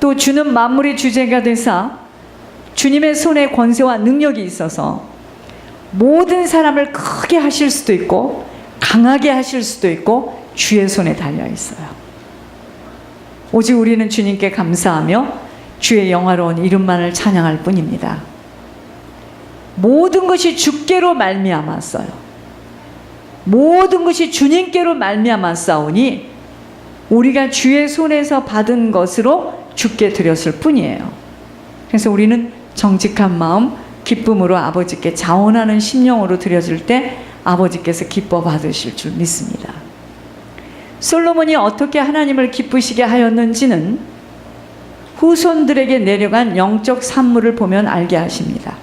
또 주는 만물의 주제가 되사 주님의 손에 권세와 능력이 있어서 모든 사람을 크게 하실 수도 있고 강하게 하실 수도 있고 주의 손에 달려 있어요. 오직 우리는 주님께 감사하며 주의 영화로운 이름만을 찬양할 뿐입니다. 모든 것이 주께로 말미암았어요. 모든 것이 주님께로 말미암았사오니 우리가 주의 손에서 받은 것으로 주께 드렸을 뿐이에요. 그래서 우리는 정직한 마음, 기쁨으로 아버지께 자원하는 심령으로 드려질 때 아버지께서 기뻐 받으실 줄 믿습니다. 솔로몬이 어떻게 하나님을 기쁘시게 하였는지는 후손들에게 내려간 영적 산물을 보면 알게 하십니다.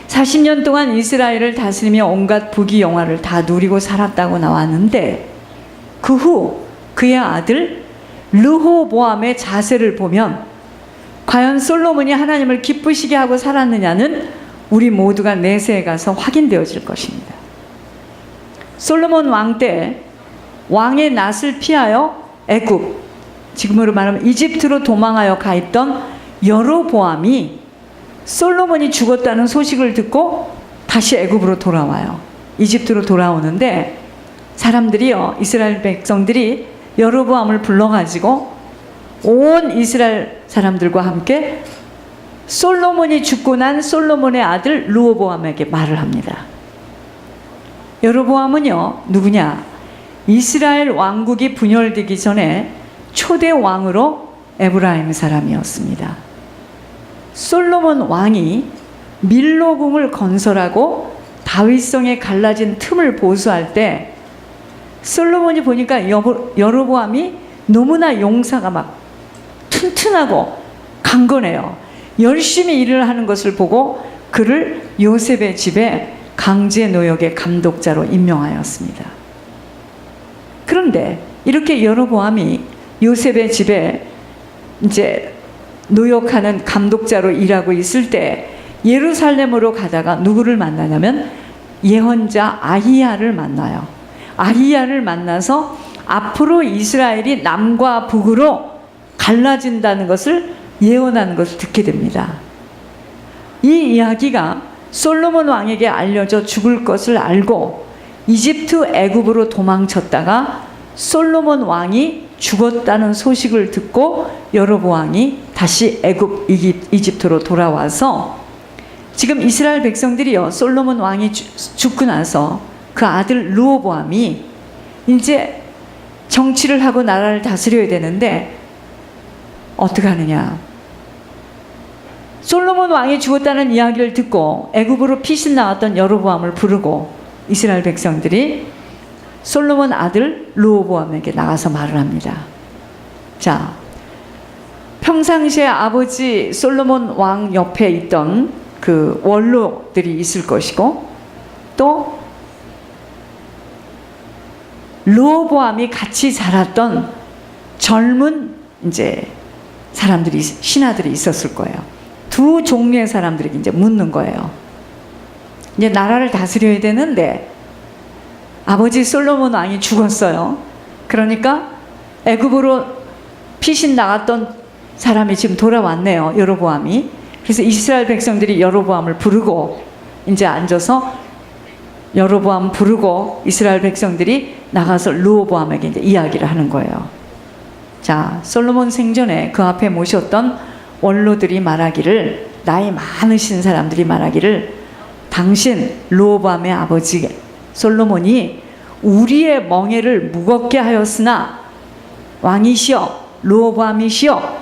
40년 동안 이스라엘을 다스리며 온갖 부귀영화를 다 누리고 살았다고 나왔는데 그 후 그의 아들 르호보암의 자세를 보면 과연 솔로몬이 하나님을 기쁘시게 하고 살았느냐는 우리 모두가 내세에 가서 확인되어질 것입니다. 솔로몬 왕 때 왕의 낯을 피하여 애굽, 지금으로 말하면 이집트로 도망하여 가 있던 여로보암이 솔로몬이 죽었다는 소식을 듣고 다시 애굽으로 돌아와요. 이집트로 돌아오는데 사람들이요, 이스라엘 백성들이 여로보암을 불러가지고 온 이스라엘 사람들과 함께 솔로몬이 죽고 난 솔로몬의 아들 르호보암에게 말을 합니다. 여로보암은요, 누구냐? 이스라엘 왕국이 분열되기 전에 초대 왕으로 에브라임 사람이었습니다. 솔로몬 왕이 밀로궁을 건설하고 다윗성에 갈라진 틈을 보수할 때 솔로몬이 보니까 여로보암이 너무나 용사가 막 튼튼하고 강건해요. 열심히 일을 하는 것을 보고 그를 요셉의 집에 강제 노역의 감독자로 임명하였습니다. 그런데 이렇게 여로보암이 요셉의 집에 이제 노역하는 감독자로 일하고 있을 때 예루살렘으로 가다가 누구를 만나냐면 예언자 아히야를 만나요. 아히야를 만나서 앞으로 이스라엘이 남과 북으로 갈라진다는 것을 예언하는 것을 듣게 됩니다. 이 이야기가 솔로몬 왕에게 알려져 죽을 것을 알고 이집트 애굽으로 도망쳤다가 솔로몬 왕이 죽었다는 소식을 듣고 여로보암이 다시 애굽 이집트로 돌아와서 지금 이스라엘 백성들이요, 솔로몬 왕이 죽고 나서 그 아들 르호보암이 이제 정치를 하고 나라를 다스려야 되는데 어떻게 하느냐? 솔로몬 왕이 죽었다는 이야기를 듣고 애굽으로 피신 나왔던 여로보암을 부르고 이스라엘 백성들이 솔로몬 아들 르호보암에게 나가서 말을 합니다. 자, 평상시에 아버지 솔로몬 왕 옆에 있던 그 원로들이 있을 것이고 또 르호보암이 같이 자랐던 젊은 이제 사람들이, 신하들이 있었을 거예요. 두 종류의 사람들에게 이제 묻는 거예요. 이제 나라를 다스려야 되는데 아버지 솔로몬 왕이 죽었어요. 그러니까 애굽으로 피신 나갔던 사람이 지금 돌아왔네요, 여로보암이. 그래서 이스라엘 백성들이 여로보암을 부르고 이제 앉아서 여로보암 부르고 이스라엘 백성들이 나가서 르호보암에게 이제 이야기를 하는 거예요. 자, 솔로몬 생전에 그 앞에 모셨던 원로들이 말하기를, 나이 많으신 사람들이 말하기를, 당신 르호보암의 아버지 솔로몬이 우리의 멍에를 무겁게 하였으나 왕이시여 르호보암이시여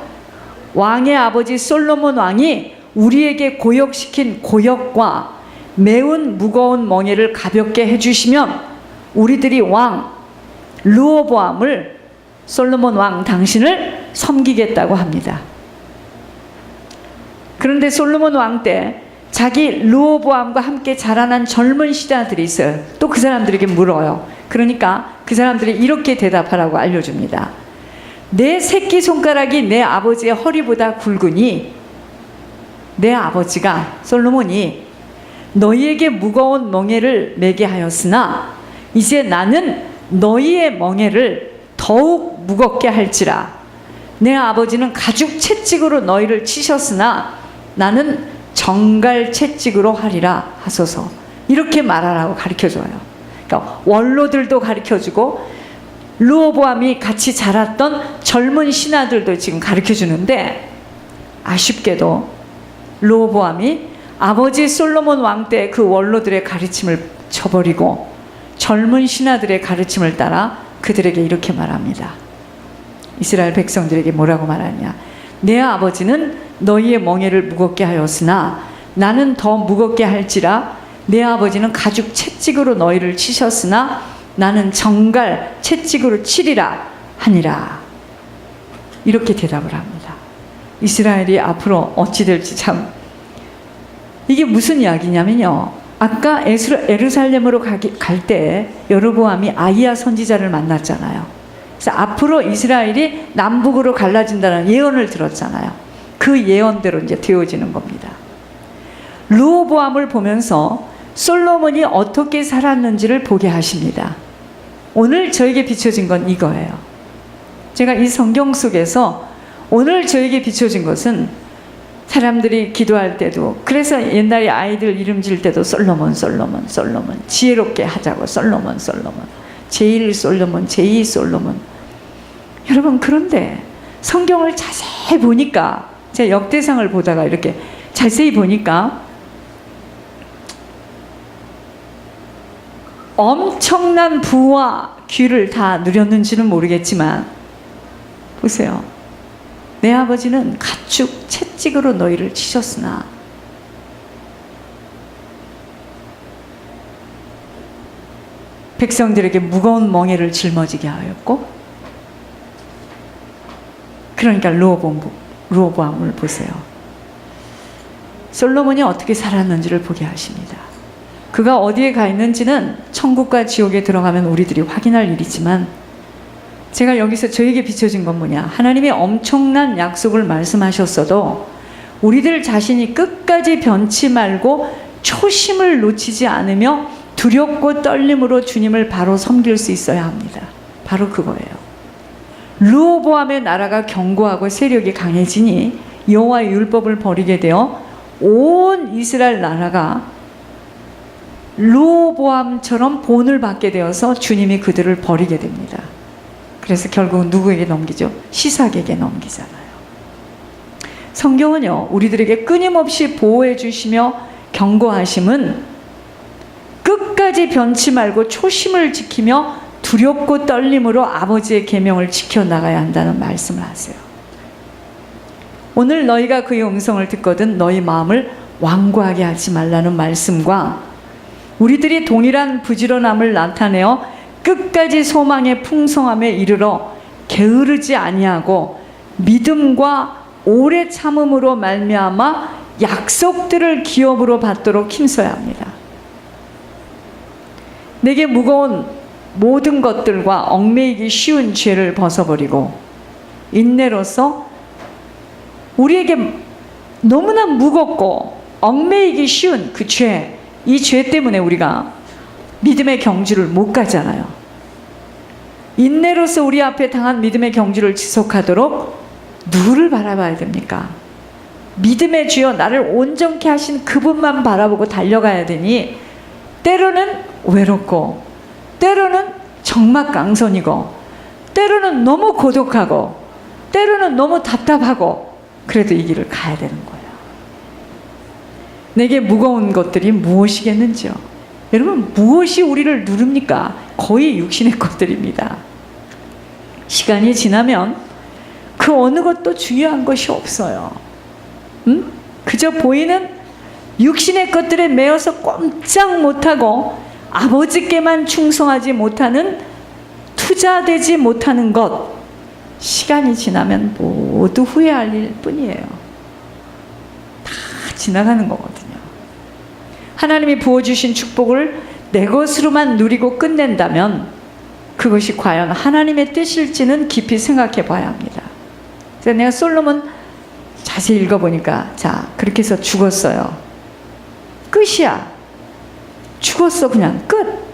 왕의 아버지 솔로몬 왕이 우리에게 고역시킨 고역과 매운 무거운 멍에를 가볍게 해주시면 우리들이 왕 르호보암을, 솔로몬 왕 당신을 섬기겠다고 합니다. 그런데 솔로몬 왕 때 자기 르호보암과 함께 자라난 젊은 신하들이 있어요. 또 그 사람들에게 물어요. 그러니까 그 사람들이 이렇게 대답하라고 알려줍니다. 내 새끼손가락이 내 아버지의 허리보다 굵으니 내 아버지가 솔로몬이 너희에게 무거운 멍에를 매게 하였으나 이제 나는 너희의 멍에를 더욱 무겁게 할지라. 내 아버지는 가죽 채찍으로 너희를 치셨으나 나는 정갈 채찍으로 하리라 하소서. 이렇게 말하라고 가르쳐줘요. 그러니까 원로들도 가르쳐주고 르호보암이 같이 자랐던 젊은 신하들도 지금 가르쳐주는데, 아쉽게도 르호보암이 아버지 솔로몬 왕 때 그 원로들의 가르침을 저버리고 젊은 신하들의 가르침을 따라 그들에게 이렇게 말합니다. 이스라엘 백성들에게 뭐라고 말하냐? 내 아버지는 너희의 멍에를 무겁게 하였으나 나는 더 무겁게 할지라. 내 아버지는 가죽 채찍으로 너희를 치셨으나 나는 정갈 채찍으로 치리라 하니라. 이렇게 대답을 합니다. 이스라엘이 앞으로 어찌 될지 참, 이게 무슨 이야기냐면요, 아까 예루살렘으로 갈 때 여로보암이 아히야 선지자를 만났잖아요. 그래서 앞으로 이스라엘이 남북으로 갈라진다는 예언을 들었잖아요. 그 예언대로 이제 되어지는 겁니다. 르호보암을 보면서 솔로몬이 어떻게 살았는지를 보게 하십니다. 오늘 저에게 비춰진 건 이거예요. 제가 이 성경 속에서 오늘 저에게 비춰진 것은, 사람들이 기도할 때도, 그래서 옛날에 아이들 이름 지을 때도 솔로몬 솔로몬 솔로몬, 지혜롭게 하자고 솔로몬 솔로몬, 제1 솔로몬 제2 솔로몬. 여러분, 그런데 성경을 자세히 보니까, 제가 역대상을 보다가 이렇게 자세히 보니까 엄청난 부와 귀를 다 누렸는지는 모르겠지만, 보세요. 내 아버지는 가축 채찍으로 너희를 치셨으나 백성들에게 무거운 멍에를 짊어지게 하였고, 그러니까 르호보암을 보세요. 솔로몬이 어떻게 살았는지를 보게 하십니다. 그가 어디에 가 있는지는 천국과 지옥에 들어가면 우리들이 확인할 일이지만, 제가 여기서 저에게 비춰진 건 뭐냐, 하나님이 엄청난 약속을 말씀하셨어도 우리들 자신이 끝까지 변치 말고 초심을 놓치지 않으며 두렵고 떨림으로 주님을 바로 섬길 수 있어야 합니다. 바로 그거예요. 르호보암의 나라가 견고하고 세력이 강해지니 여호와의 율법을 버리게 되어 온 이스라엘 나라가 르호보암처럼 본을 받게 되어서 주님이 그들을 버리게 됩니다. 그래서 결국은 누구에게 넘기죠? 시삭에게 넘기잖아요. 성경은요, 우리들에게 끊임없이 보호해 주시며 경고하심은 끝까지 변치 말고 초심을 지키며 두렵고 떨림으로 아버지의 계명을 지켜나가야 한다는 말씀을 하세요. 오늘 너희가 그의 음성을 듣거든 너희 마음을 완고하게 하지 말라는 말씀과, 우리들이 동일한 부지런함을 나타내어 끝까지 소망의 풍성함에 이르러 게으르지 아니하고 믿음과 오래 참음으로 말미암아 약속들을 기업으로 받도록 힘써야 합니다. 내게 무거운 모든 것들과 얽매이기 쉬운 죄를 벗어버리고 인내로서 우리에게 너무나 무겁고 얽매이기 쉬운 그 죄, 이 죄 때문에 우리가 믿음의 경주를 못 가잖아요. 인내로서 우리 앞에 당한 믿음의 경주를 지속하도록 누구를 바라봐야 됩니까? 믿음의 주여 나를 온전케 하신 그분만 바라보고 달려가야 되니, 때로는 외롭고 때로는 적막강선이고 때로는 너무 고독하고 때로는 너무 답답하고, 그래도 이 길을 가야 되는 거예요. 내게 무거운 것들이 무엇이겠는지요? 여러분, 무엇이 우리를 누릅니까? 거의 육신의 것들입니다. 시간이 지나면 그 어느 것도 중요한 것이 없어요. 그저 보이는 육신의 것들에 매여서 꼼짝 못하고 아버지께만 충성하지 못하는, 투자되지 못하는 것, 시간이 지나면 모두 후회할 일 뿐이에요. 다 지나가는 거거든요. 하나님이 부어주신 축복을 내 것으로만 누리고 끝낸다면 그것이 과연 하나님의 뜻일지는 깊이 생각해 봐야 합니다. 그래서 내가 솔로몬 자세히 읽어보니까, 자, 그렇게 해서 죽었어요. 끝이야. 죽었어. 그냥 끝.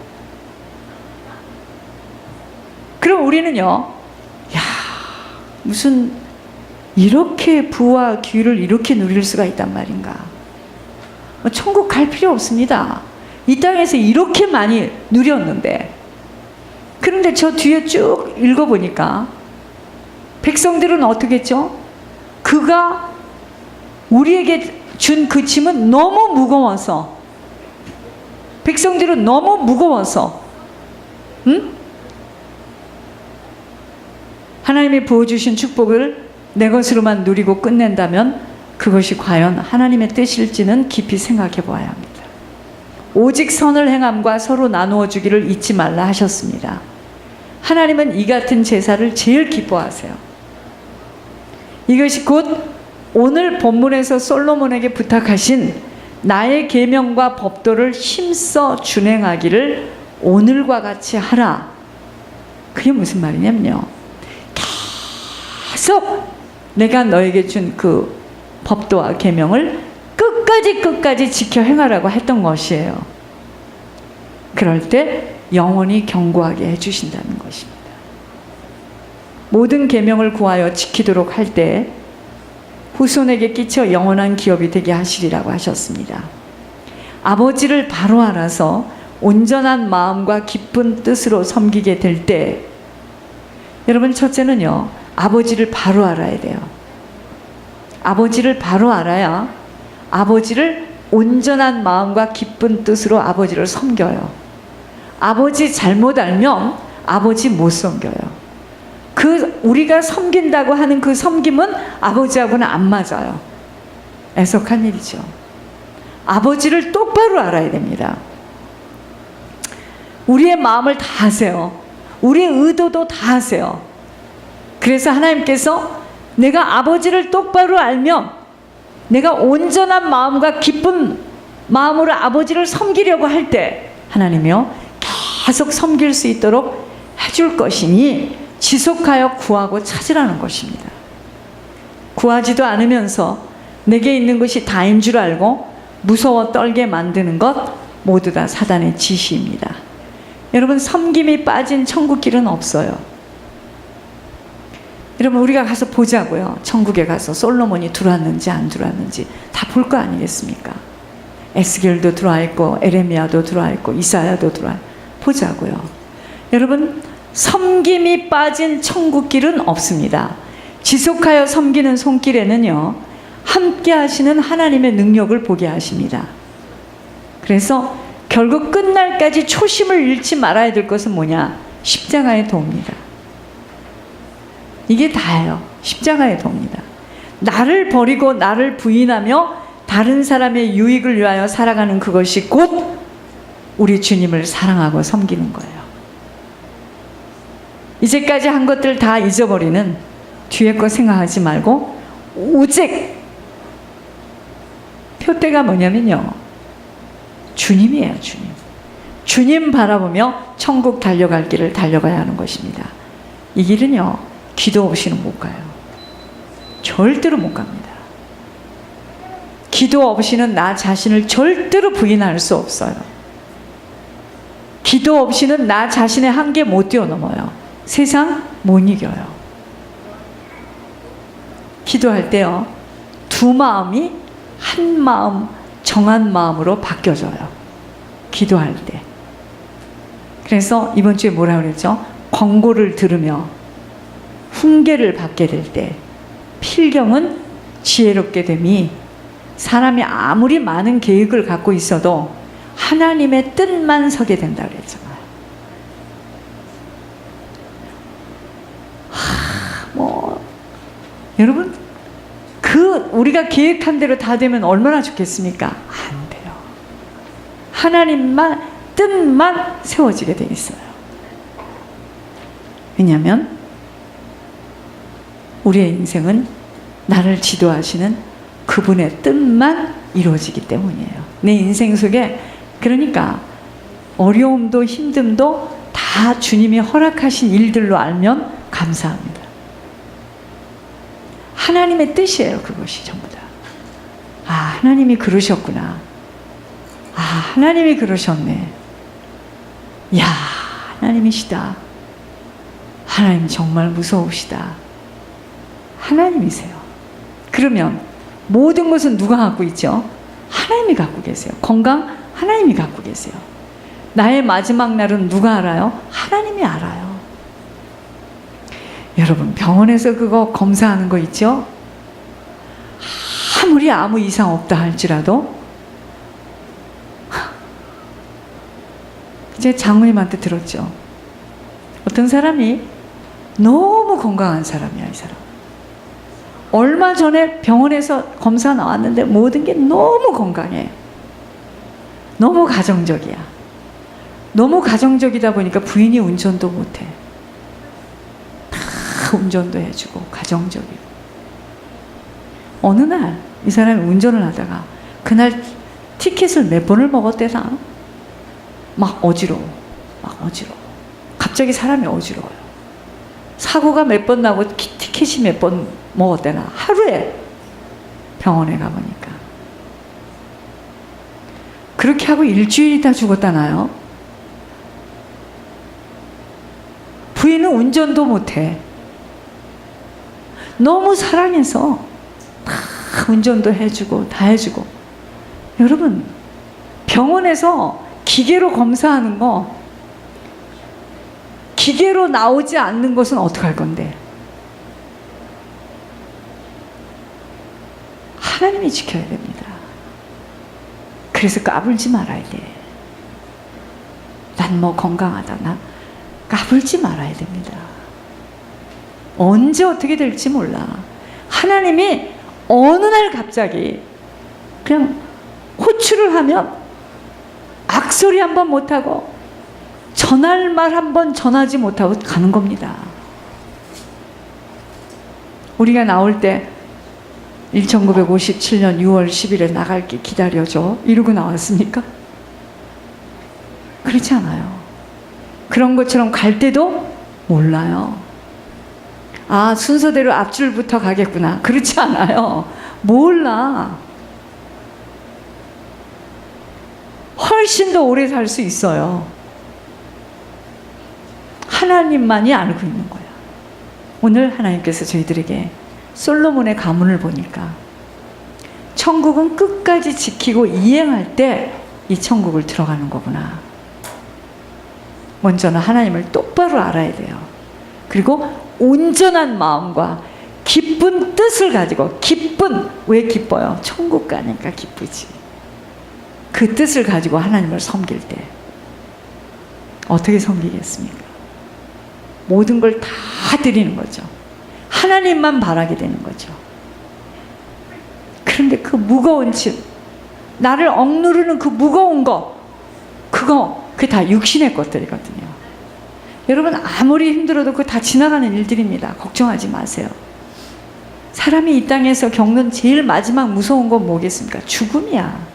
그럼 우리는요, 야, 무슨 이렇게 부와 귀를 이렇게 누릴 수가 있단 말인가. 천국 갈 필요 없습니다. 이 땅에서 이렇게 많이 누렸는데. 그런데 저 뒤에 쭉 읽어보니까 백성들은 어떻게 했죠? 그가 우리에게 준 그 짐은 너무 무거워서, 백성들은 너무 무거워서, 하나님이 부어주신 축복을 내 것으로만 누리고 끝낸다면 그것이 과연 하나님의 뜻일지는 깊이 생각해 보아야 합니다. 오직 선을 행함과 서로 나누어 주기를 잊지 말라 하셨습니다. 하나님은 이 같은 제사를 제일 기뻐하세요. 이것이 곧 오늘 본문에서 솔로몬에게 부탁하신 나의 계명과 법도를 힘써 준행하기를 오늘과 같이 하라. 그게 무슨 말이냐면요, 계속 내가 너에게 준 그 법도와 계명을 끝까지 지켜 행하라고 했던 것이에요. 그럴 때 영원히 견고하게 해주신다는 것입니다. 모든 계명을 구하여 지키도록 할 때 후손에게 끼쳐 영원한 기업이 되게 하시리라고 하셨습니다. 아버지를 바로 알아서 온전한 마음과 기쁜 뜻으로 섬기게 될 때, 여러분, 첫째는요, 아버지를 바로 알아야 돼요. 아버지를 바로 알아야 아버지를 온전한 마음과 기쁜 뜻으로 아버지를 섬겨요. 아버지 잘못 알면 아버지 못 섬겨요. 우리가 섬긴다고 하는 그 섬김은 아버지하고는 안 맞아요. 애석한 일이죠. 아버지를 똑바로 알아야 됩니다. 우리의 마음을 다 아세요. 우리의 의도도 다 아세요. 그래서 하나님께서 내가 아버지를 똑바로 알면 내가 온전한 마음과 기쁜 마음으로 아버지를 섬기려고 할 때 하나님이요, 계속 섬길 수 있도록 해줄 것이니 지속하여 구하고 찾으라는 것입니다. 구하지도 않으면서 내게 있는 것이 다인 줄 알고 무서워 떨게 만드는 것 모두 다 사단의 지시입니다. 여러분, 섬김이 빠진 천국길은 없어요. 여러분, 우리가 가서 보자고요. 천국에 가서 솔로몬이 들어왔는지 안 들어왔는지 다 볼 거 아니겠습니까? 에스겔도 들어와 있고 에레미야도 들어와 있고 이사야도 들어와 있고 보자고요. 여러분, 섬김이 빠진 천국길은 없습니다. 지속하여 섬기는 손길에는요, 함께 하시는 하나님의 능력을 보게 하십니다. 그래서 결국 끝날까지 초심을 잃지 말아야 될 것은 뭐냐? 십자가의 도입니다. 이게 다예요. 십자가의 도입니다. 나를 버리고 나를 부인하며 다른 사람의 유익을 위하여 살아가는 그것이 곧 우리 주님을 사랑하고 섬기는 거예요. 이제까지 한 것들 다 잊어버리는, 뒤에 거 생각하지 말고 오직 표대가 뭐냐면요, 주님이에요. 주님 바라보며 천국 달려갈 길을 달려가야 하는 것입니다. 이 길은요, 기도 없이는 못 가요. 절대로 못 갑니다. 기도 없이는 나 자신을 절대로 부인할 수 없어요. 기도 없이는 나 자신의 한계 못 뛰어넘어요. 세상 못 이겨요. 기도할 때요, 두 마음이 한 마음, 정한 마음으로 바뀌어져요. 기도할 때. 그래서 이번 주에 뭐라 그랬죠? 권고를 들으며 훈계를 받게 될 때 필경은 지혜롭게 됨이, 사람이 아무리 많은 계획을 갖고 있어도 하나님의 뜻만 서게 된다 그랬잖아요. 여러분, 우리가 계획한 대로 다 되면 얼마나 좋겠습니까? 안 돼요. 하나님만 뜻만 세워지게 돼 있어요. 왜냐하면 우리의 인생은 나를 지도하시는 그분의 뜻만 이루어지기 때문이에요. 내 인생 속에, 그러니까 어려움도 힘듦도 다 주님이 허락하신 일들로 알면 감사합니다. 하나님의 뜻이에요. 그것이 전부 다. 아, 하나님이 그러셨구나. 아, 하나님이 그러셨네. 야, 하나님이시다. 하나님 정말 무서우시다. 하나님이세요. 그러면 모든 것은 누가 갖고 있죠? 하나님이 갖고 계세요. 건강 하나님이 갖고 계세요. 나의 마지막 날은 누가 알아요? 하나님이 알아요. 여러분, 병원에서 그거 검사하는 거 있죠? 아무리 아무 이상 없다 할지라도 제 장모님한테 들었죠. 어떤 사람이 너무 건강한 사람이야, 이 사람. 얼마 전에 병원에서 검사 나왔는데 모든 게 너무 건강해. 너무 가정적이야. 너무 가정적이다 보니까 부인이 운전도 못해. 다 운전도 해주고 가정적이고. 어느 날 이 사람이 운전을 하다가 그날 티켓을 몇 번을 먹었대나? 막 어지러워. 갑자기 사람이 어지러워요. 사고가 몇 번 나고 티켓이 몇 번 먹었대나? 하루에 병원에 가보니까. 그렇게 하고 일주일이 다 죽었다나요? 부인은 운전도 못해. 너무 사랑해서 다 운전도 해주고 다 해주고. 여러분, 병원에서 기계로 검사하는 거, 기계로 나오지 않는 것은 어떡할 건데? 하나님이 지켜야 됩니다. 그래서 까불지 말아야 돼. 난 뭐 건강하다. 나 까불지 말아야 됩니다. 언제 어떻게 될지 몰라. 하나님이 어느 날 갑자기 그냥 호출을 하면 악소리 한번 못하고 전할 말 한번 전하지 못하고 가는 겁니다. 우리가 나올 때 1957년 6월 10일에 나갈게 기다려줘 이러고 나왔습니까? 그렇지 않아요. 그런 것처럼 갈 때도 몰라요. 아, 순서대로 앞줄부터 가겠구나. 그렇지 않아요. 몰라. 훨씬 더 오래 살 수 있어요. 하나님만이 알고 있는 거야. 오늘 하나님께서 저희들에게 솔로몬의 가문을 보니까 천국은 끝까지 지키고 이행할 때 이 천국을 들어가는 거구나. 먼저는 하나님을 똑바로 알아야 돼요. 그리고 온전한 마음과 기쁜 뜻을 가지고, 왜 기뻐요? 천국 가니까 기쁘지. 그 뜻을 가지고 하나님을 섬길 때 어떻게 섬기겠습니까? 모든 걸 다 드리는 거죠. 하나님만 바라게 되는 거죠. 그런데 그 무거운 짐, 나를 억누르는 그 무거운 거, 그게 다 육신의 것들이거든요. 여러분, 아무리 힘들어도 그거 다 지나가는 일들입니다. 걱정하지 마세요. 사람이 이 땅에서 겪는 제일 마지막 무서운 건 뭐겠습니까? 죽음이야.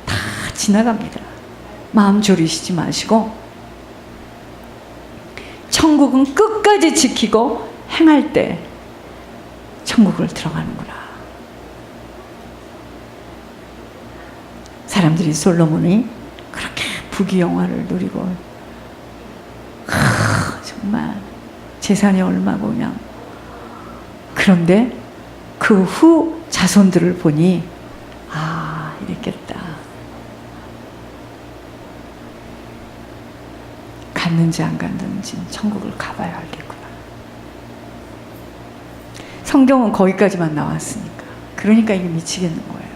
다 지나갑니다. 마음 졸이시지 마시고 천국은 끝까지 지키고 행할 때 천국을 들어가는구나. 사람들이 솔로몬이 그렇게 부귀영화를 누리고 정말 재산이 얼마고 그냥. 그런데 그 후 자손들을 보니 이랬겠다. 갔는지 안 갔는지 천국을 가봐야 알겠구나. 성경은 거기까지만 나왔으니까. 그러니까 이게 미치겠는 거예요.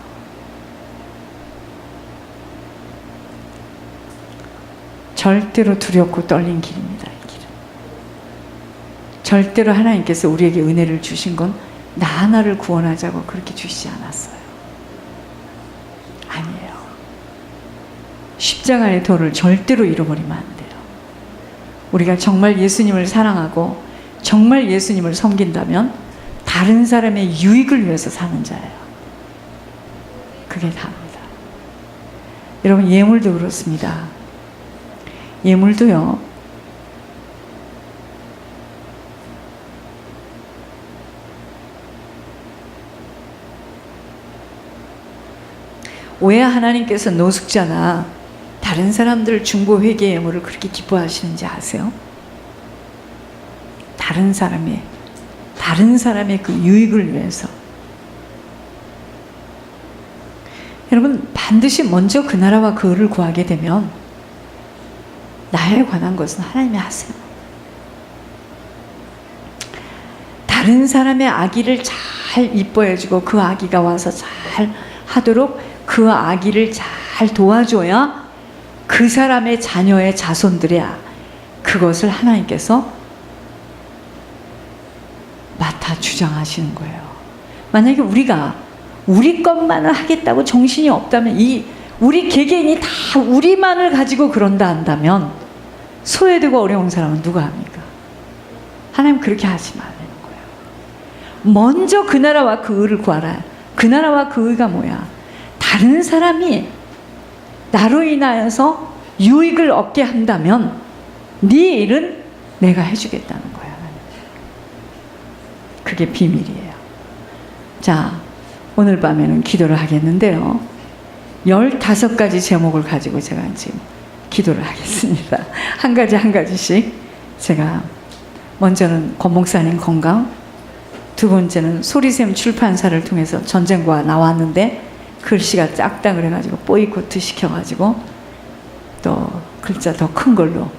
절대로 두렵고 떨린 길입니다. 이 길은. 절대로 하나님께서 우리에게 은혜를 주신 건 나 하나를 구원하자고 그렇게 주시지 않았어요. 아니에요. 십자가의 도를 절대로 잃어버리면 안 돼요. 우리가 정말 예수님을 사랑하고 정말 예수님을 섬긴다면 다른 사람의 유익을 위해서 사는 자예요. 그게 다입니다. 여러분, 예물도 그렇습니다. 예물도요, 왜 하나님께서 노숙자나 다른 사람들 중보 회개 예물을 그렇게 기뻐하시는지 아세요? 다른 사람의 다른 사람의 그 유익을 위해서. 여러분, 반드시 먼저 그 나라와 그 의를 구하게 되면 나에 관한 것은 하나님이 하세요. 다른 사람의 아기를 잘 이뻐해주고 그 아기가 와서 잘 하도록 그 아기를 잘 도와줘야 그 사람의 자녀의 자손들이 그것을 하나님께서 맡아 주장하시는 거예요. 만약에 우리가 우리 것만을 하겠다고 정신이 없다면, 우리 개개인이 다 우리만을 가지고 그런다 한다면 소외되고 어려운 사람은 누가 합니까? 하나님 그렇게 하지 말라는 거예요. 먼저 그 나라와 그 의를 구하라. 그 나라와 그 의가 뭐야? 다른 사람이 나로 인하여서 유익을 얻게 한다면 네 일은 내가 해주겠다는 거야. 그게 비밀이에요. 자, 오늘 밤에는 기도를 하겠는데요. 15가지 제목을 가지고 제가 지금 기도를 하겠습니다. 한 가지 한 가지씩. 제가 먼저는 권 목사님 건강, 두 번째는 소리샘 출판사를 통해서 전쟁과 나왔는데 글씨가 작다 그래가지고 보이코트 시켜가지고 또 글자 더 큰 걸로,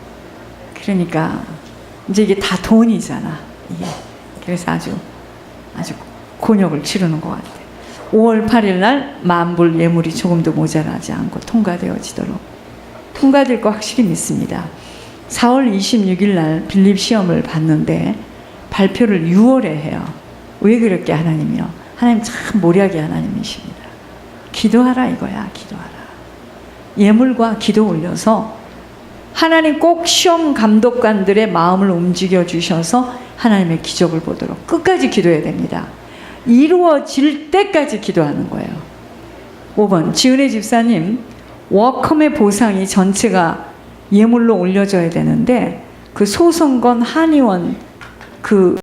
그러니까 이제 이게 다 돈이잖아 이게. 그래서 아주 곤욕을 치르는 것 같아요. 5월 8일 날 만불 예물이 조금도 모자라지 않고 통과되어지도록, 통과될 거 확실히 믿습니다. 4월 26일 날 빌립 시험을 봤는데 발표를 6월에 해요. 왜 그렇게 하나님이요? 하나님 참 모략의 하나님이십니다. 기도하라 이거야. 기도하라. 예물과 기도 올려서 하나님 꼭 시험 감독관들의 마음을 움직여 주셔서 하나님의 기적을 보도록 끝까지 기도해야 됩니다. 이루어질 때까지 기도하는 거예요. 5번 지은혜 집사님, 워컴의 보상이 전체가 예물로 올려져야 되는데 그 소송건 한의원 그